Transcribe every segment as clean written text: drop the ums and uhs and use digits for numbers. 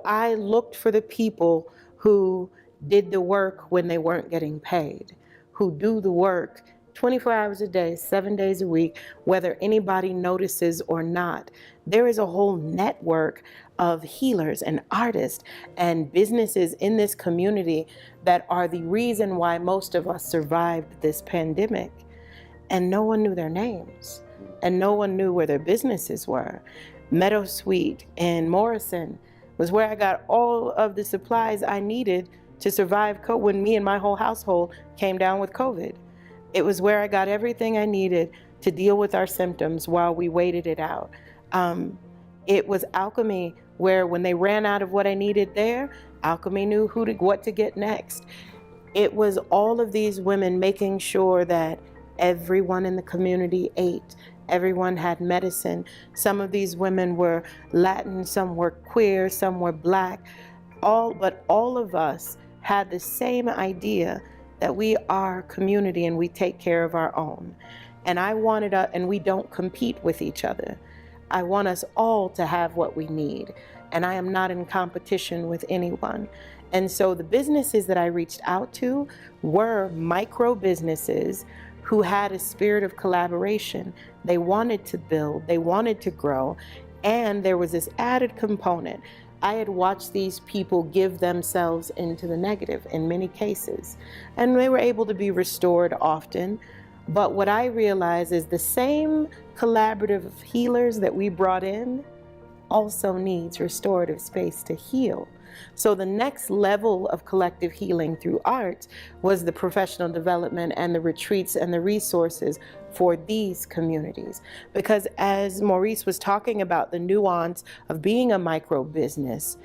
I looked for the people who did the work when they weren't getting paid, who do the work 24 hours a day, 7 days a week, whether anybody notices or not. There is a whole network of healers and artists and businesses in this community that are the reason why most of us survived this pandemic. And no one knew their names, and no one knew where their businesses were. Meadowsweet in Morrison was where I got all of the supplies I needed to survive when me and my whole household came down with COVID. It was where I got everything I needed to deal with our symptoms while we waited it out. It was Alchemy, where when they ran out of what I needed there, Alchemy knew what to get next. It was all of these women making sure that everyone in the community ate, everyone had medicine. Some of these women were Latin, some were queer, some were Black, but all of us had the same idea that we are community and we take care of our own. And and we don't compete with each other. I want us all to have what we need. And I am not in competition with anyone. And so the businesses that I reached out to were micro businesses who had a spirit of collaboration. They wanted to build, they wanted to grow, and there was this added component. I had watched these people give themselves into the negative in many cases, and they were able to be restored often. But what I realized is the same collaborative healers that we brought in also needs restorative space to heal. So the next level of collective healing through art was the professional development and the retreats and the resources for these communities. Because as Maurice was talking about the nuance of being a micro business,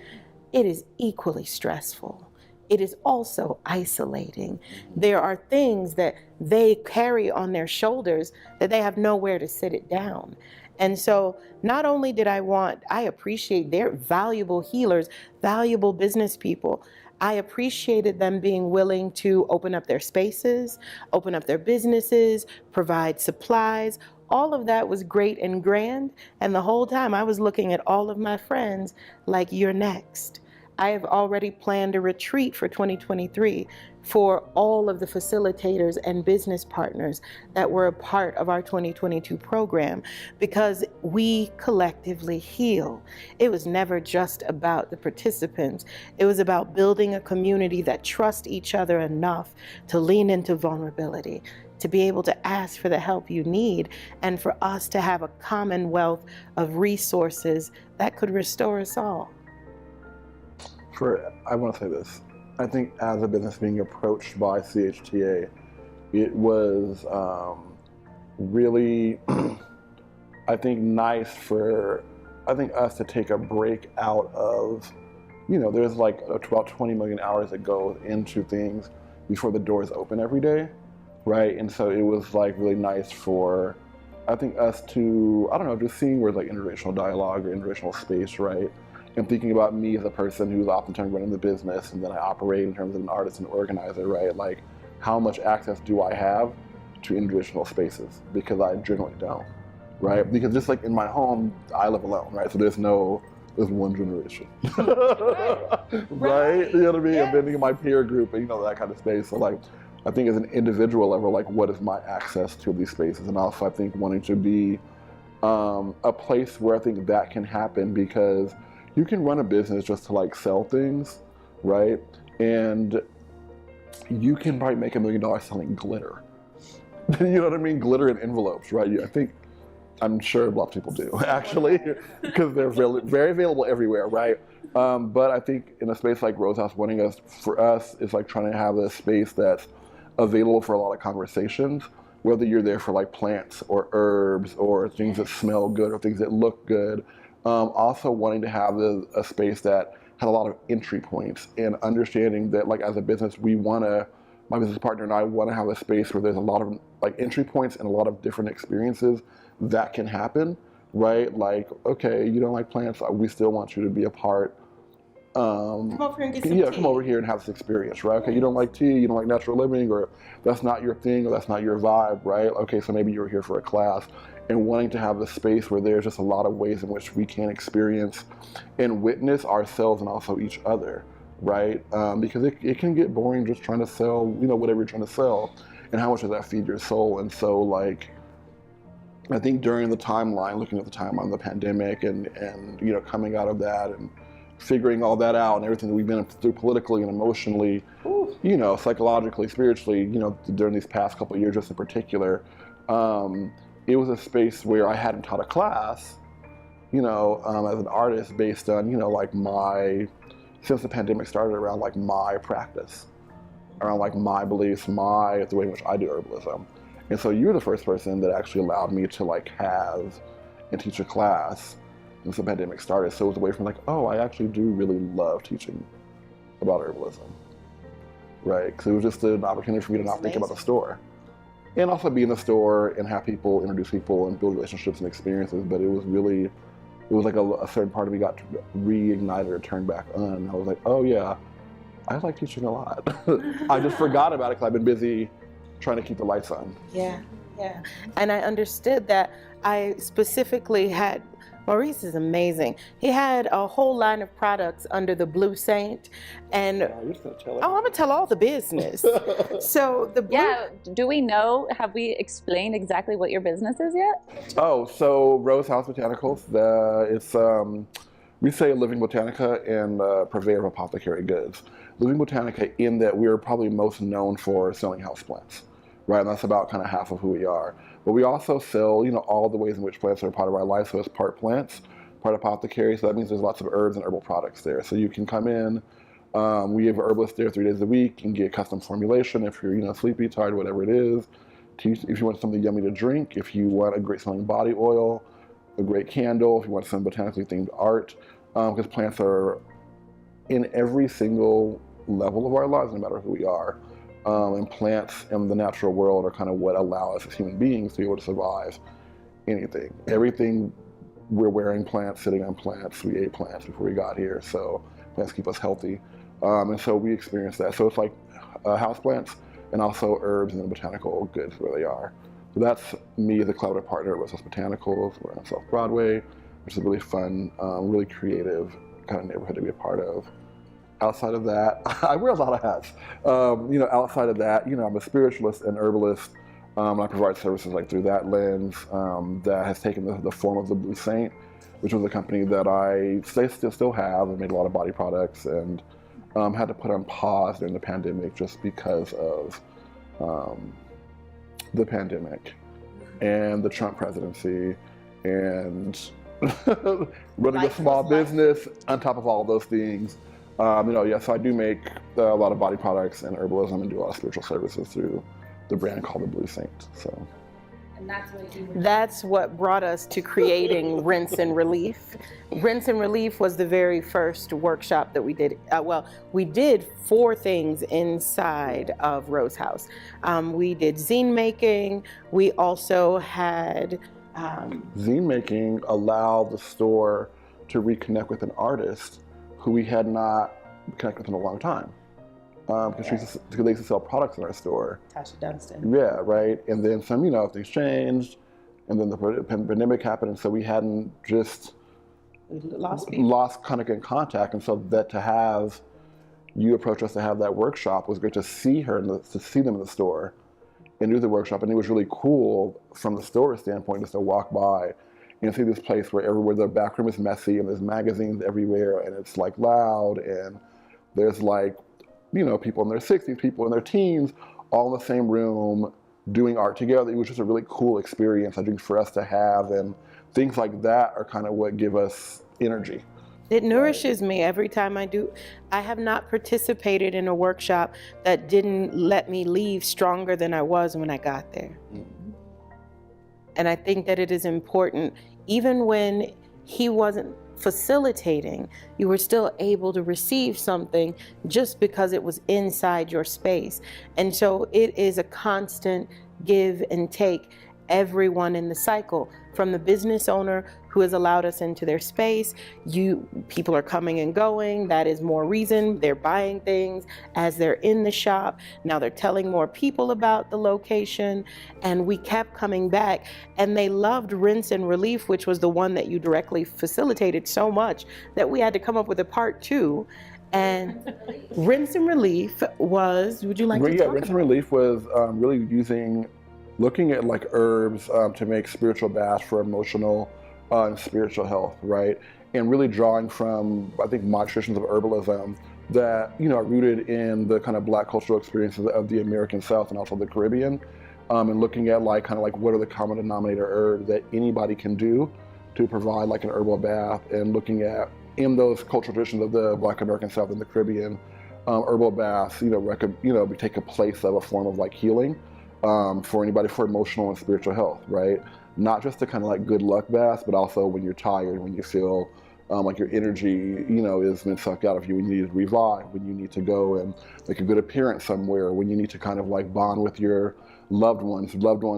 it is equally stressful. It is also isolating. There are things that they carry on their shoulders that they have nowhere to sit it down. And so not only did I appreciate their valuable healers, valuable business people. I appreciated them being willing to open up their spaces, open up their businesses, provide supplies. All of that was great and grand. And the whole time I was looking at all of my friends like, you're next. I have already planned a retreat for 2023 for all of the facilitators and business partners that were a part of our 2022 program, because we collectively heal. It was never just about the participants. It was about building a community that trusts each other enough to lean into vulnerability, to be able to ask for the help you need, and for us to have a commonwealth of resources that could restore us all. I want to say this. I think as a business being approached by CHTA, it was really, I think, nice for, us to take a break out of, there's like about 20 million hours that go into things before the doors open every day, right? And so it was like really nice for, I think, us to, just seeing where like intergenerational dialogue or intergenerational space, right? And thinking about me as a person who's oftentimes running the business, and then I operate in terms of an artist and organizer, right? Like, how much access do I have to intergenerational spaces? Because I generally don't, right? Because just like in my home, I live alone, right? So there's one generation, right? You know what I mean? Yes. And then in my peer group, and that kind of space. So like, I think as an individual level, like, what is my access to these spaces? And also I think wanting to be a place where I think that can happen, because you can run a business just to like sell things, right? And you can probably make $1 million selling glitter. You know what I mean? Glitter in envelopes, right? I'm sure a lot of people do, actually, because they're very available everywhere, right? But I think in a space like Rose House, for us, is like trying to have a space that's available for a lot of conversations, whether you're there for like plants or herbs or things that smell good or things that look good. Also wanting to have a space that had a lot of entry points, and understanding that like as a business, my business partner and I want to have a space where there's a lot of like entry points and a lot of different experiences that can happen, right? Like, okay, you don't like plants, we still want you to be a part. Come over here and get some tea. Come over here and have this experience, right? Okay, you don't like tea, you don't like natural living, or that's not your thing, or that's not your vibe, right? Okay, so maybe you're here for a class. and wanting to have a space where there's just a lot of ways in which we can experience and witness ourselves and also each other, right? Because it can get boring just trying to sell, whatever you're trying to sell, and how much does that feed your soul? And so, like, I think during the timeline, looking at the timeline of the pandemic and coming out of that and figuring all that out and everything that we've been through politically and emotionally, psychologically, spiritually, during these past couple of years just in particular, it was a space where I hadn't taught a class, as an artist based on, since the pandemic started, around like my practice, around like my beliefs, the way in which I do herbalism. And so you're the first person that actually allowed me to like have and teach a class since the pandemic started. So it was away from like, oh, I actually do really love teaching about herbalism, right? Because it was just an opportunity for me to not think about the store. And also be in the store and have people introduce people and build relationships and experiences. But it was like a certain part of me got reignited or turned back on. I was like, oh yeah, I like teaching a lot. I just forgot about it because I've been busy trying to keep the lights on. Yeah. And I understood that. I specifically had, Maurice is amazing. He had a whole line of products under the Blue Saint, and you're just gonna tell I'm gonna tell all the business. So the Blue, do we know? Have we explained exactly what your business is yet? Oh, so Rose House Botanicals. It's we say Living Botanica and purveyor of apothecary goods. Living Botanica, in that we are probably most known for selling houseplants, right? And that's about kind of half of who we are. But we also sell, all the ways in which plants are a part of our life. So it's part plants, part apothecary. So that means there's lots of herbs and herbal products there. So you can come in. We have herbalists there 3 days a week. You can get custom formulation if you're, sleepy, tired, whatever it is. If you want something yummy to drink, if you want a great smelling body oil, a great candle, if you want some botanically themed art, because plants are in every single level of our lives, no matter who we are. And plants in the natural world are kind of what allow us as human beings to be able to survive anything. Everything we're wearing plants, sitting on plants, we ate plants before we got here, so plants keep us healthy. And so we experience that. So it's like house plants and also herbs and botanical goods where they are. So that's me as a collaborative partner at Rose House Botanicals. We're on South Broadway, which is a really fun, really creative kind of neighborhood to be a part of. Outside of that, I wear a lot of hats. Outside of that, I'm a spiritualist and herbalist. I provide services like through that lens that has taken the form of the Blue Saint, which was a company that I still have and made a lot of body products and had to put on pause during the pandemic just because of the pandemic and the Trump presidency and running a small business on top of all those things. So I do make a lot of body products and herbalism and do a lot of spiritual services through the brand called the Blue Saint. So. And that's what brought us to creating Rinse and Relief. Rinse and Relief was the very first workshop that we did. We did 4 things inside of Rose House. We did zine making. We also had... Zine making allowed the store to reconnect with an artist who we had not connected with in a long time. Because they used to sell products in our store. Tasha Dunstan. Yeah, right. And then some, things changed, and then the pandemic happened, and so we hadn't just lost contact. And so that to have you approach us to have that workshop was great to see her and to see them in the store and do the workshop. And it was really cool from the store standpoint just to walk by and see this place where everywhere the back room is messy and there's magazines everywhere and it's like loud and there's like, people in their 60s, people in their teens, all in the same room doing art together. It was just a really cool experience, I think, for us to have, and things like that are kind of what give us energy. It nourishes me every time I do. I have not participated in a workshop that didn't let me leave stronger than I was when I got there. Mm-hmm. And I think that it is important, even when he wasn't facilitating, you were still able to receive something just because it was inside your space. And so it is a constant give and take. everyone in the cycle, from the business owner who has allowed us into their space. People are coming and going. That is more reason. They're buying things as they're in the shop. Now they're telling more people about the location, and we kept coming back. And they loved Rinse and Relief, which was the one that you directly facilitated so much that we had to come up with a part 2. And Rinse and Relief was, would you like to talk Rinse and about it? Relief was really looking at like herbs to make spiritual baths for emotional and spiritual health, right? And really drawing from, I think, my traditions of herbalism that, are rooted in the kind of Black cultural experiences of the American South and also the Caribbean, and looking at what are the common denominator herbs that anybody can do to provide like an herbal bath, and looking at, in those cultural traditions of the Black American South and the Caribbean, herbal baths, take a place of a form of like healing for anybody, for emotional and spiritual health, right? Not just the kind of like good luck baths, but also when you're tired, when you feel like your energy, has been sucked out of you, when you need to revive, when you need to go and make a good appearance somewhere, when you need to kind of like bond with your loved ones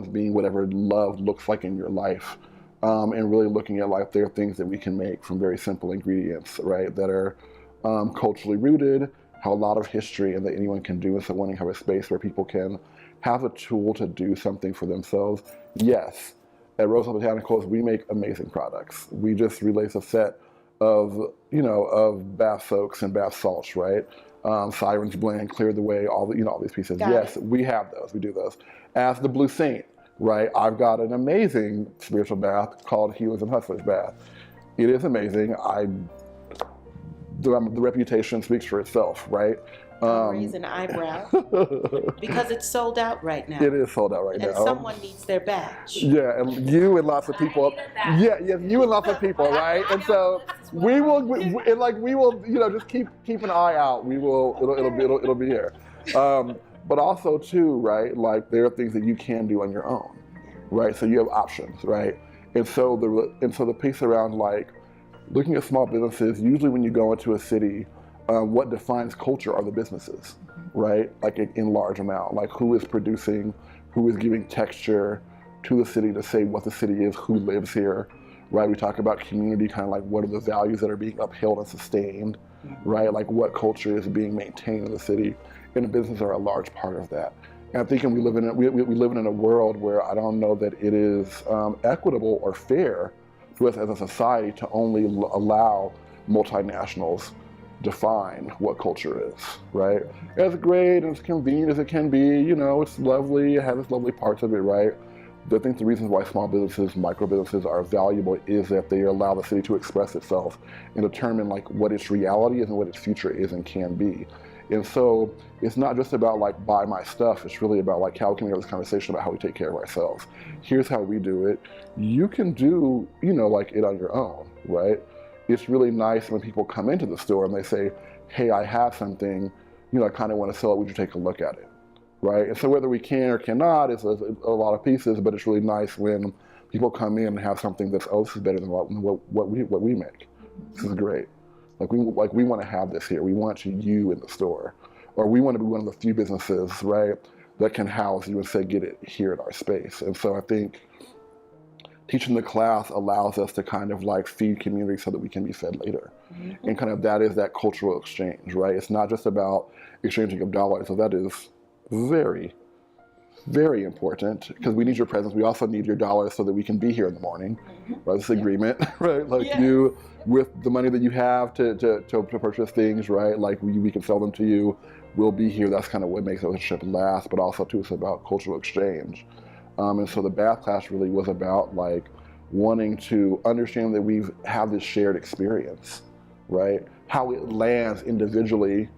being whatever love looks like in your life. And really looking at there are things that we can make from very simple ingredients, right, that are culturally rooted, have a lot of history, and that anyone can do. And so wanting to have a space where people can have a tool to do something for themselves. Yes, at Rose Botanicals, we make amazing products. We just released a set of, of bath soaks and bath salts, right? Siren's Blend, Clear the Way, all these pieces. Yes, we have those, we do those. As the Blue Saint, right? I've got an amazing spiritual bath called Healers and Hustlers Bath. It is amazing. The reputation speaks for itself, right? Raise an eyebrow because it's sold out right now. It is sold out right now. And someone needs their badge. Yeah, and you and lots of people. Yeah, you and lots of people, right? And so we will, just keep an eye out. It'll be here. But also too, right? Like there are things that you can do on your own, right? So you have options, right? And so the piece around like looking at small businesses, usually when you go into a city, what defines culture are the businesses, right? Like in large amount, like who is producing, who is giving texture to the city to say what the city is, who lives here, right? We talk about community, kind of like what are the values that are being upheld and sustained, right? Like what culture is being maintained in the city, and the businesses are a large part of that. And I think we live in a world where I don't know that it is equitable or fair to us as a society to only allow multinationals define what culture is, right? As great and as convenient as it can be, it's lovely, it has its lovely parts of it, right? But I think the reasons why small businesses, micro businesses are valuable is that they allow the city to express itself and determine like what its reality is and what its future is and can be. And so it's not just about like buy my stuff, it's really about like how can we have this conversation about how we take care of ourselves. Here's how we do it. You can do, like it on your own, right? It's really nice when people come into the store and they say, hey, I have something, I kind of want to sell it, would you take a look at it, right? And so whether we can or cannot is a lot of pieces, but it's really nice when people come in and have something that's, this is better than what we make. This is great. Like we want to have this here. We want you in the store, or we want to be one of the few businesses, right, that can house you and say, get it here at our space. And so I think teaching the class allows us to kind of like feed community so that we can be fed later. Mm-hmm. And kind of that is that cultural exchange, right? It's not just about exchanging of dollars. So that is very, very important because we need your presence. We also need your dollars so that we can be here in the morning, right? This agreement, right? Like you, with the money that you have to purchase things, right? Like we can sell them to you. We'll be here. That's kind of what makes the relationship last, but also too, it's about cultural exchange. And so the bath class really was about like wanting to understand that we have this shared experience, right? How it lands individually,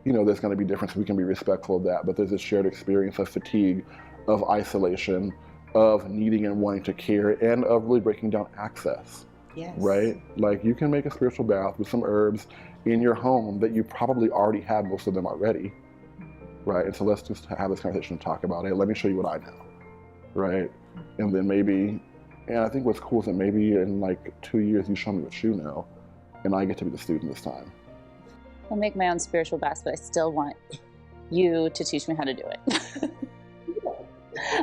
there's going to be difference. We can be respectful of that, but there's this shared experience of fatigue, of isolation, of needing and wanting to care, and of really breaking down access, right? Like you can make a spiritual bath with some herbs in your home that you probably already have most of them already, right? And so let's just have this conversation and talk about it. Let me show you what I know. Right? And then and I think what's cool is that maybe in like 2 years you show me what you know and I get to be the student this time. I'll make my own spiritual baths, but I still want you to teach me how to do it.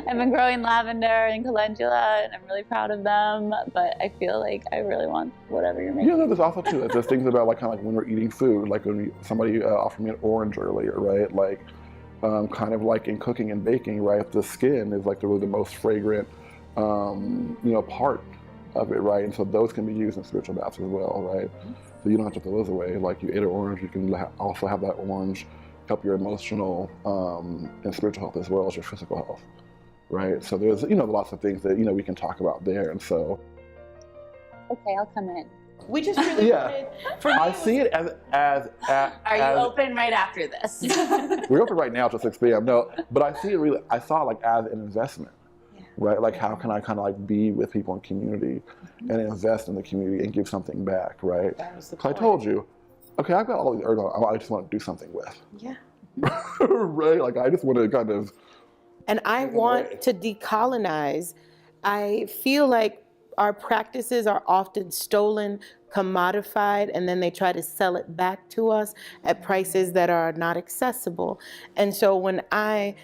I've been growing lavender and calendula, and I'm really proud of them. But I feel like I really want whatever you're making. Yeah, no, there's also too. There's things about like kind of like when we're eating food, like when somebody offered me an orange earlier, right? Like, kind of like in cooking and baking, right? The skin is like really the most fragrant, part of it, right? And so those can be used in spiritual baths as well, right? So you don't have to throw those away. Like you ate an orange, you can also have that orange help your emotional and spiritual health as well as your physical health, right? So there's lots of things that we can talk about there, and so. Okay, I'll come in. We just really wanted. For me, I see it as. Are you open right after this? We're open right now to 6 p.m. No, but I see it really. I saw it like as an investment, right? Like how can I kind of like be with people in community and invest in the community and give something back, right? That was the I point. told you, okay, I've got all these herbs I just want to do something with. Yeah. Right? Like I just want to kind of. And I want to decolonize. I feel like our practices are often stolen, commodified, and then they try to sell it back to us at prices that are not accessible. And so when I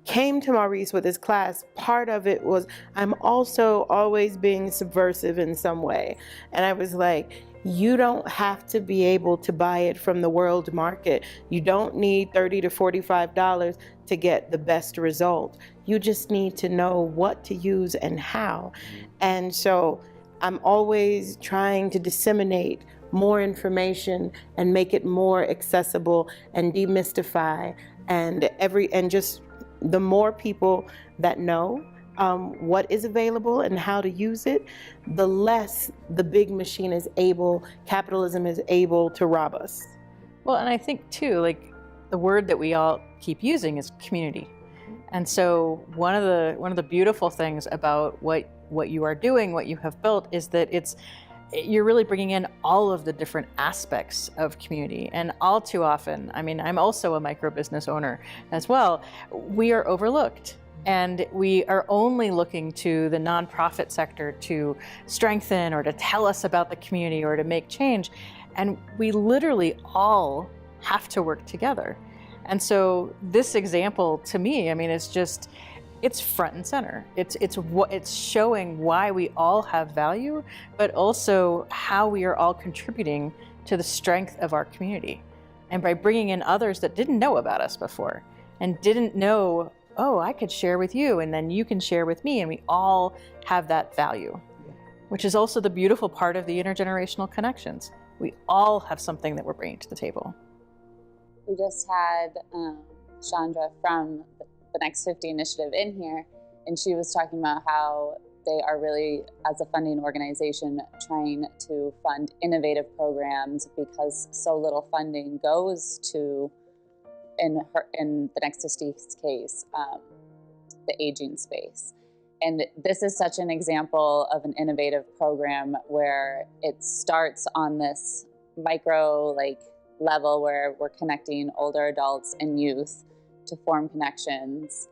came to Maurice with his class, part of it was I'm also always being subversive in some way. And I was like, you don't have to be able to buy it from the world market. You don't need $30 to $45 to get the best result. You just need to know what to use and how. And so I'm always trying to disseminate more information and make it more accessible and demystify. And just the more people that know what is available and how to use it, the less the big machine capitalism is able to rob us. Well, and I think too, like the word that we all keep using is community. And so one of the beautiful things about what you are doing, what you have built, is that you're really bringing in all of the different aspects of community. And all too often, I mean, I'm also a micro business owner as well, we are overlooked. And we are only looking to the nonprofit sector to strengthen or to tell us about the community or to make change. And we literally all have to work together. And so this example to me, I mean, it's front and center. It's showing why we all have value, but also how we are all contributing to the strength of our community. And by bringing in others that didn't know about us before and didn't know, oh, I could share with you and then you can share with me, and we all have that value, which is also the beautiful part of the intergenerational connections. We all have something that we're bringing to the table. We just had Chandra from the Next 50 initiative in here, and she was talking about how they are really, as a funding organization, trying to fund innovative programs because so little funding goes to, in the Next 50's case, the aging space. And this is such an example of an innovative program where it starts on this micro level where we're connecting older adults and youth to form connections,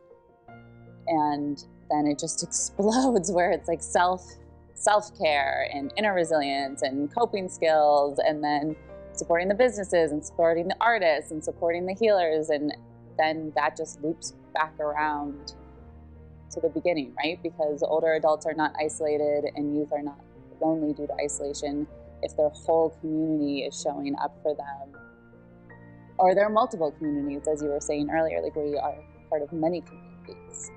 and then it just explodes where it's like self-care and inner resilience and coping skills, and then supporting the businesses and supporting the artists and supporting the healers, and then that just loops back around to the beginning, right? Because older adults are not isolated and youth are not lonely due to isolation if their whole community is showing up for them. Or there are multiple communities, as you were saying earlier, like we are part of many communities.